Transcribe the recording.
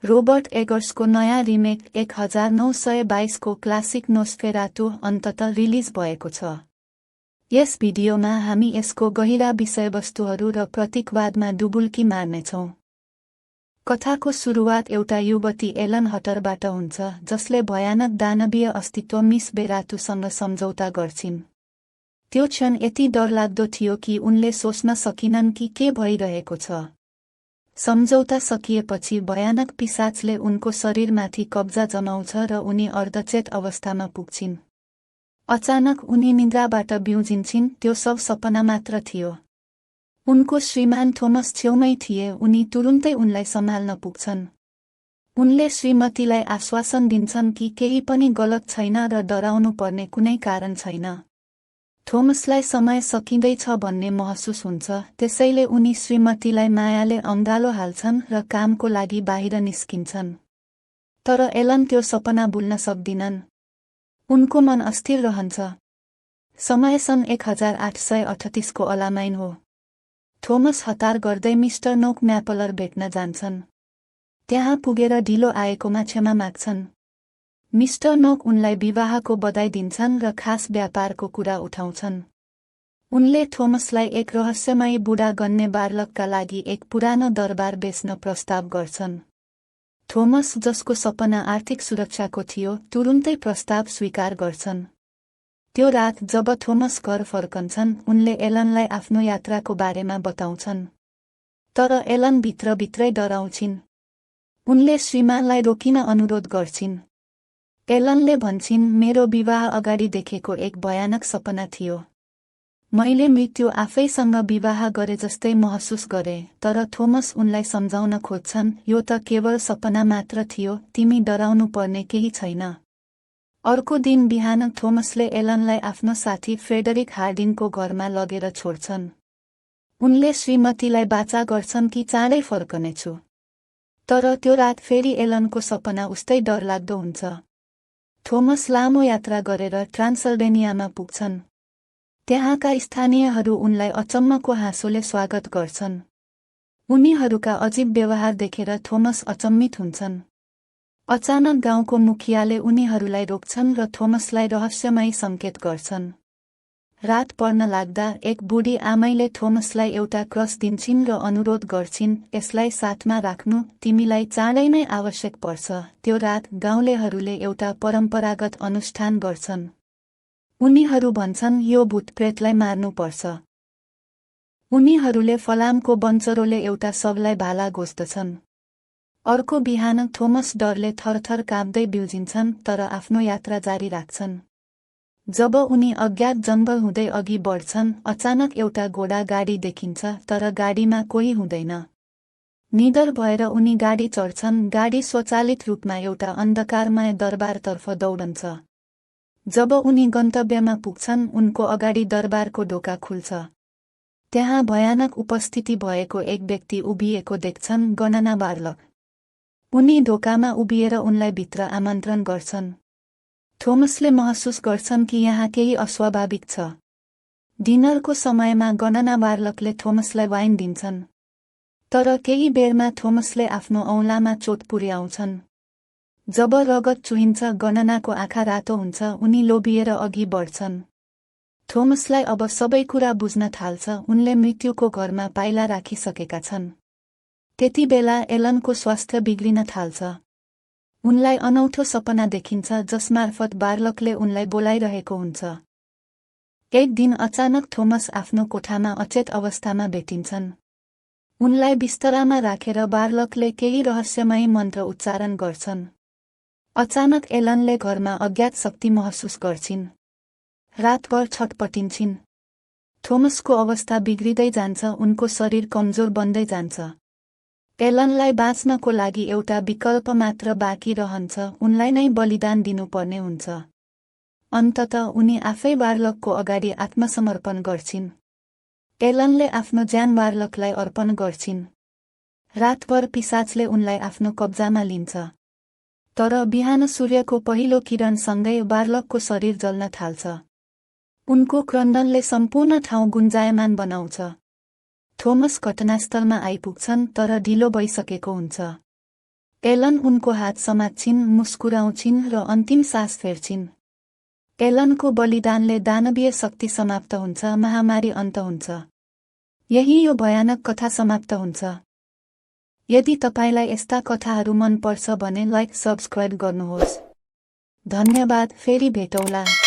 Robert एगर्सको नयाँ remake 1922 को classic नोस्फेरातु अन्ततः रिलिज भएको छ। यस भिडियोमा हामी यसको गहिरा विषयवस्तुहरू र प्रतीकवादमा डुबुल्की मार्नेछौँ। कथाको सुरुवात एउटा युवती एलन हटरबाट हुन्छ, जसले भयानक दानवीय अस्तित्व मिस बेरातुसँग सम्झौता गर्छिन्। त्यो क्षण यति डरलाग्दो थियो कि उनले सोच्न सकिनन् कि के भइरहेको छ। सम्झौता सकिएपछि भयानक पिशाचले उनको शरीरमाथि कब्जा जमाउँछ र उनी अर्धचेत अवस्थामा पुग्छिन्। अचानक उनी निद्राबाट बिउजिन्छिन्। त्यो सब सपना मात्र थियो। उनको श्रीमान थोमस छेउमै थिए। उनी तुरुन्तै उनलाई सम्हाल्न पुग्छन्। उनले श्रीमतीलाई आश्वासन दिन्छन् कि केही पनि गलत छैन र डराउनु पर्ने कुनै कारण छैन। थोमसलाई समय सकिँदैछ भन्ने महसुस हुन्छ, त्यसैले उनी श्रीमतीलाई मायाले अँगालो हाल्छन् र कामको लागि बाहिर निस्किन्छन्। तर एलन त्यो सपना भुल्न सक्दिनन्। उनको मन अस्थिर रहन्छ। समय सन् 1838 को अलामाइन हो। थोमस हतार गर्दै मिस्टर नोक म्यापलर भेट्न जान्छन्। त्यहाँ पुगेर ढिलो आएकोमा क्षमा माग्छन्। मिस्टर नोक उनलाई विवाहको बधाई दिन्छन् र खास व्यापारको कुरा उठाउँछन्। उनले थोमसलाई एक रहस्यमयी बुढा गन्ने बालकका लागि एक पुरानो दरबार बेच्न प्रस्ताव गर्छन्। थोमस, जसको सपना आर्थिक सुरक्षाको थियो, तुरुन्तै प्रस्ताव स्वीकार गर्छन्। त्यो रात जब थोमस घर फर्कन्छन्, उनले एलनलाई आफ्नो यात्राको बारेमा बताउँछन्। तर एलन भित्रभित्रै डराउँछिन्। उनले श्रीमानलाई रोकिन अनुरोध गर्छिन्। एलनले भन्छिन्, मेरो विवाह अगाडि देखेको एक भयानक सपना थियो। मैले मृत्यु आफैसँग विवाह गरे जस्तै महसुस गरे। तर थोमस उनलाई सम्झाउन खोज्छन्, यो त केवल सपना मात्र थियो, तिमी डराउनु पर्ने केही छैन। अर्को दिन बिहान थोमसले एलनलाई आफ्नो साथी फ्रेडरिक हार्डिनको घरमा लगेर छोड्छन्। उनले श्रीमतीलाई बाचा गर्छन् कि चाँडै फर्कनेछु। तर त्यो रात फेरि एलनको सपना उस्तै डरलाग्दो हुन्छ। थोमस लामो यात्रा गरेर ट्रान्सल्भेनियामा पुग्छन्। त्यहाँका स्थानीयहरू उनलाई अचम्मको हाँसोले स्वागत गर्छन्। उनीहरूका अजीब व्यवहार देखेर थोमस अचम्मित हुन्छन्। अचानक गाउँको मुखियाले उनीहरूलाई रोक्छन् र थोमसलाई रहस्यमय सङ्केत गर्छन्। रात पर्न लाग्दा एक बुढी आमैले थोमसलाई एउटा क्रस दिन्छिन् र अनुरोध गर्छिन्, यसलाई साथमा राख्नु, तिमीलाई चाँडै नै आवश्यक पर्छ। त्यो रात गाउँलेहरूले एउटा परम्परागत अनुष्ठान गर्छन्। उनीहरू भन्छन्, यो भूतप्रेतलाई मार्नुपर्छ। उनीहरूले फलामको बन्चरोले एउटा शवलाई भाला घोस्दछन्। अर्को बिहान थोमस डरले थरथर काँप्दै बिउजिन्छन्, तर आफ्नो यात्रा जारी राख्छन्। जब उनी अज्ञात जङ्गल हुँदै अघि बढ्छन्, अचानक एउटा घोडा गाडी देखिन्छ, तर गाडीमा कोही हुँदैन। निडर भएर उनी गाडी चढ्छन्। गाडी स्वचालित रूपमा एउटा अन्धकारमय दरबारतर्फ दौडन्छ। जब उनी गन्तव्यमा पुग्छन्, उनको अगाडि दरबारको ढोका खुल्छ। त्यहाँ भयानक उपस्थिति भएको एक व्यक्ति उभिएको देख्छन्, गणना बालक। उनी ढोकामा उभिएर उनलाई भित्र आमन्त्रण गर्छन्। थोमसले महसुस गर्छन् कि यहाँ केही अस्वाभाविक छ। डिनरको समयमा गणना बालकले थोमसलाई वाइन दिन्छन्। तर केही बेरमा थोमसले आफ्नो औँलामा चोट पुर्याउँछन्। जब रगत चुहिन्छ, गणनाको आँखा रातो हुन्छ। उनी लोभिएर अघि बढ्छन्। थोमसलाई अब सबै कुरा बुझ्न थाल्छ। उनले मृत्युको घरमा पाइला राखिसकेका छन्। त्यति बेला एलनको स्वास्थ्य बिग्रिन थाल्छ। उनलाई अनौठो सपना देखिन्छ, जसमार्फत बालकले उनलाई बोलाइरहेको हुन्छ। एक दिन अचानक थोमस आफ्नो कोठामा अचेत अवस्थामा भेटिन्छन्। उनलाई बिस्तरामा राखेर बालकले केही रहस्यमय मन्त्र उच्चारण गर्छन्। अचानक एलनले घरमा अज्ञात शक्ति महसुस गर्छिन्। रातभर छटपटिन्छिन्। थोमसको अवस्था बिग्रिँदै जान्छ। उनको शरीर कमजोर बन्दै जान्छ। एलनलाई बाँच्नको लागि एउटा विकल्प मात्र बाँकी रहन्छ, उनलाई नै बलिदान दिनुपर्ने हुन्छ। अन्ततः उनी आफै बालकको अगाडि आत्मसमर्पण गर्छिन्। एलनले आफ्नो ज्यान बालकलाई अर्पण गर्छिन्। रातभर पिशाचले उनलाई आफ्नो कब्जामा लिन्छ। तर बिहान सूर्यको पहिलो किरणसँगै बालकको शरीर जल्न थाल्छ। उनको क्रन्दनले सम्पूर्ण ठाउँ गुन्जायमान बनाउँछ। थोमस घटनास्थलमा आइपुग्छन्, तर ढिलो भइसकेको हुन्छ। एलन उनको हात समात्छिन्, मुस्कुराउँछिन् र अन्तिम सास फेर्छिन्। एलनको बलिदानले दानवीय शक्ति समाप्त हुन्छ, महामारी अन्त हुन्छ। यही यो भयानक कथा समाप्त हुन्छ। यदि तपाईलाई यस्ता कथाहरू मन पर्छ भने लाइक, सब्स्क्राइब गर्नुहोस्। धन्यवाद, फेरि भेटौँला।